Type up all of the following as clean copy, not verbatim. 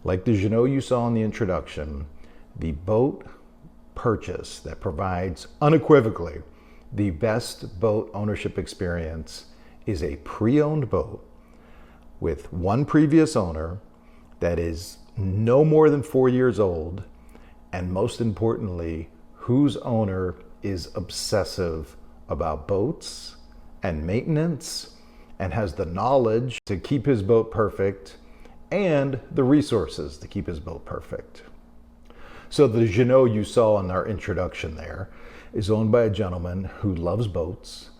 Like the Jeannot you saw in the introduction, the boat purchase that provides unequivocally the best boat ownership experience is a pre-owned boat with one previous owner that is no more than 4 years old, and most importantly, whose owner is obsessive about boats and maintenance and has the knowledge to keep his boat perfect and the resources to keep his boat perfect. So the Jeannot you saw in our introduction there is owned by a gentleman who loves boats,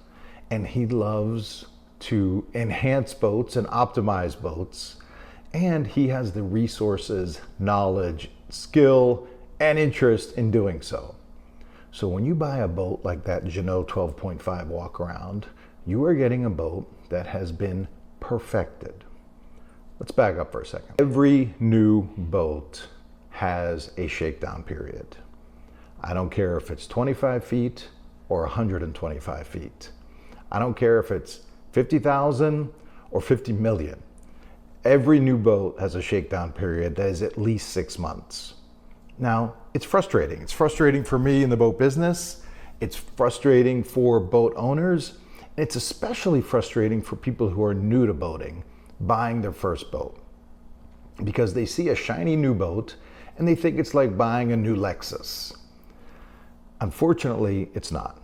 and he loves to enhance boats and optimize boats, and he has the resources, knowledge, skill, and interest in doing so. So when you buy a boat like that Jeannot 12.5 walk around, you are getting a boat that has been perfected. Let's back up for a second. Every new boat has a shakedown period. I don't care if it's 25 feet or 125 feet. I don't care if it's 50,000 or 50 million. Every new boat has a shakedown period that is at least 6 months. Now, it's frustrating. It's frustrating for me in the boat business. It's frustrating for boat owners. And it's especially frustrating for people who are new to boating, buying their first boat, because they see a shiny new boat and they think it's like buying a new Lexus. Unfortunately, it's not.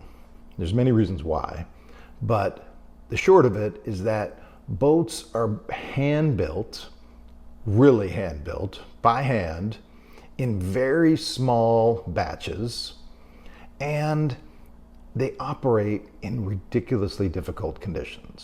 There's many reasons why, but the short of it is that boats are hand-built, really hand-built, by hand, in very small batches, and they operate in ridiculously difficult conditions.